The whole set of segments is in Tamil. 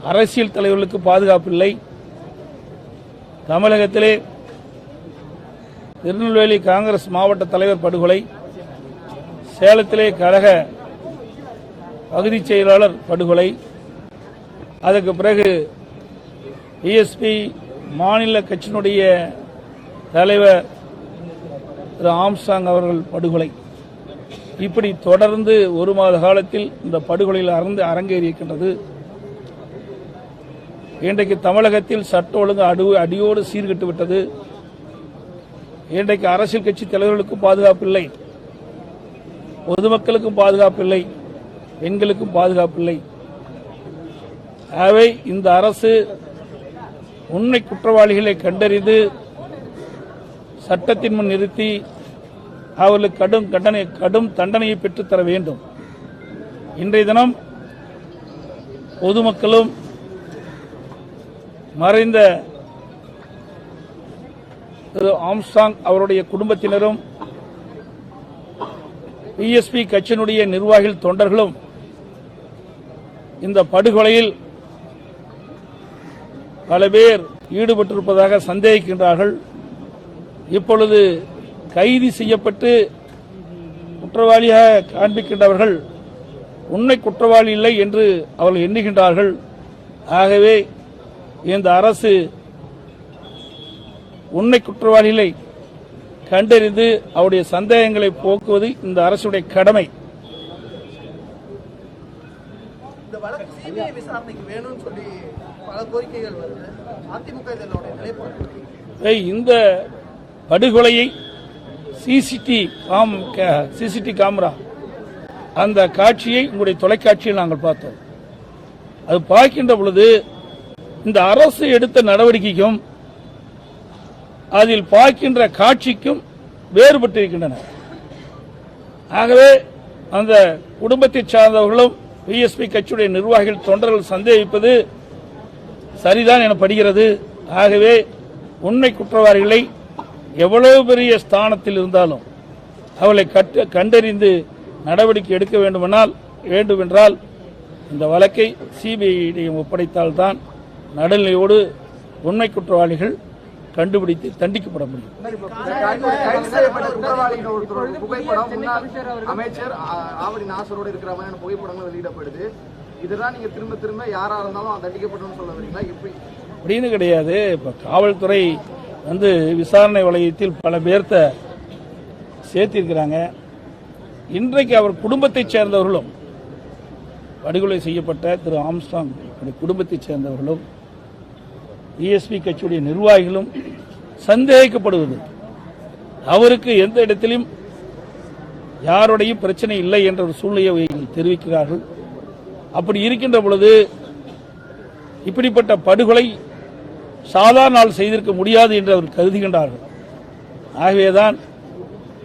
அரசியல் தலைவர்களுக்கு பாதுகாப்பு இல்லை. தமிழகத்திலே திருநெல்வேலி காங்கிரஸ் மாவட்ட தலைவர் படுகொலை, சேலத்திலே கழக பகுதி செயலாளர் படுகொலை, அதற்கு பிறகு பிஎஸ்பி மாநில கட்சியினுடைய தலைவர் திரு ஆம்ஸ்ட்ராங் அவர்கள் படுகொலை. இப்படி தொடர்ந்து ஒரு மாத காலத்தில் இந்த படுகொலையில் அரங்கேறியிருக்கின்றது. இன்றைக்கு தமிழகத்தில் சட்ட ஒழுங்கு அடியோடு சீர்கெட்டு விட்டது. இன்றைக்கு அரசியல் கட்சி தலைவர்களுக்கும் பாதுகாப்பு இல்லை, பொதுமக்களுக்கும் பாதுகாப்பு இல்லை, பெண்களுக்கும் பாதுகாப்பு இல்லை. ஆகவே இந்த அரசு உண்மை குற்றவாளிகளை கண்டறிந்து சட்டத்தின் முன் நிறுத்தி அவர்களுக்கு கடும் தண்டனையை பெற்றுத்தர வேண்டும். இன்றைய தினம் பொதுமக்களும் மறைந்த திரு ஆம்ஸ்ட்ராங் அவருடைய குடும்பத்தினரும் பிஎஸ்பி கட்சியினுடைய நிர்வாகிகள் தொண்டர்களும் இந்த படுகொலையில் பல பேர் ஈடுபட்டிருப்பதாக சந்தேகிக்கின்றார்கள். இப்பொழுது கைது செய்யப்பட்டு குற்றவாளியாக காண்பிக்கின்றவர்கள் உண்மை குற்றவாளி இல்லை என்று அவர்கள் எண்ணுகின்றார்கள். ஆகவே இந்த அரசு உண்மை குற்றவாளிகளை கண்டறிந்து அவருடைய சந்தேகங்களை போக்குவது இந்த அரசுடைய கடமை. இந்த வழக்கு சிபிஐ விசாரணைக்கு வேணும்னு சொல்லி பல கோரிக்கைகள் வருது. அதிமுக இதனுடைய நிலைப்பாடு. இந்த படுகொலையை சிசிடி கேமரா அந்த காட்சியை உங்களுடைய தொலைக்காட்சியில் நாங்கள் பார்த்தோம். அது பார்க்கின்ற பொழுது இந்த அரசு எடுத்த நடவடிக்கைக்கும் அதில் பார்க்கின்ற காட்சிக்கும் வேறுபட்டிருக்கின்றன. ஆகவே அந்த குடும்பத்தை சார்ந்தவர்களும் பிஎஸ்பி கட்சியுடைய நிர்வாகிகள் தொண்டர்கள் சந்தேகிப்பது சரிதான் எனப்படுகிறது. ஆகவே உண்மை குற்றவாளிகளை எவ்வளவு பெரிய ஸ்தானத்தில் இருந்தாலும் அவளை கண்டறிந்து நடவடிக்கை எடுக்க வேண்டுமென்றால் இந்த வழக்கை சிபிஐயிடம் ஒப்படைத்தால்தான் நடுநிலையோடு உண்மை குற்றவாளிகள் கண்டுபிடித்து தண்டிக்கப்பட முடியும். அமைச்சர் ஆவடி நாசரோடு இருக்கிற மாதிரி புகைப்படங்கள் வெளியிடப்படுது. இதுதான் நீங்க திரும்ப திரும்ப யாரா இருந்தாலும் தண்டிக்கப்படும் சொல்ல வரீங்களா? எப்படி அப்படின்னு கிடையாது. இப்ப காவல்துறை விசாரணை வளையத்தில் பல பேர்த்த சேர்த்திருக்கிறாங்க. இன்றைக்கு அவர் குடும்பத்தைச் சேர்ந்தவர்களும் படுகொலை செய்யப்பட்ட திரு ஆம்ஸ்ட்ராங் குடும்பத்தைச் சேர்ந்தவர்களும் பிஎஸ்பி கட்சியுடைய நிர்வாகிகளும் சந்தேகிக்கப்படுவது அவருக்கு எந்த இடத்திலும் யாருடையும் பிரச்சனை இல்லை என்ற ஒரு சூழ்நிலையை தெரிவிக்கிறார்கள். அப்படி இருக்கின்ற பொழுது இப்படிப்பட்ட படுகொலை சாதாரண நாள் செய்திருக்க முடியாது என்று அவர் கருதுகின்றார்கள். ஆகவேதான்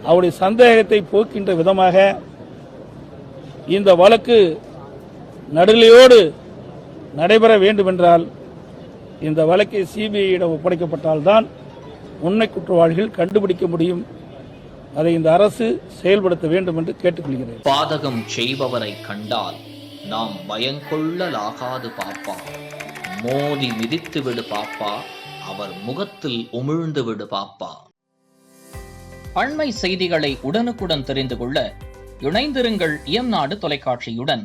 அவருடைய சந்தேகத்தை போக்கின்ற விதமாக இந்த வழக்கு நடுநிலையோடு நடைபெற வேண்டுமென்றால் இந்த வழக்கை சிபிஐயிடம் ஒப்படைக்கப்பட்டால்தான் உண்மை குற்றவாளிகள் கண்டுபிடிக்க முடியும். அதை இந்த அரசு செயல்படுத்த வேண்டும் என்று கேட்டுக்கொள்கிறேன். பாதகம் செய்பவரை கண்டால் நாம் பயங்கொள்ளலாகாது பாப்பா, மோதி மிதித்து விடு பாப்பா, அவர் முகத்தில் உமிழ்ந்து விடு பாப்பா. அண்மை செய்திகளை உடனுக்குடன் தெரிந்து கொள்ள இணைந்திருங்கள் இயம்நாடு தொலைக்காட்சியுடன்.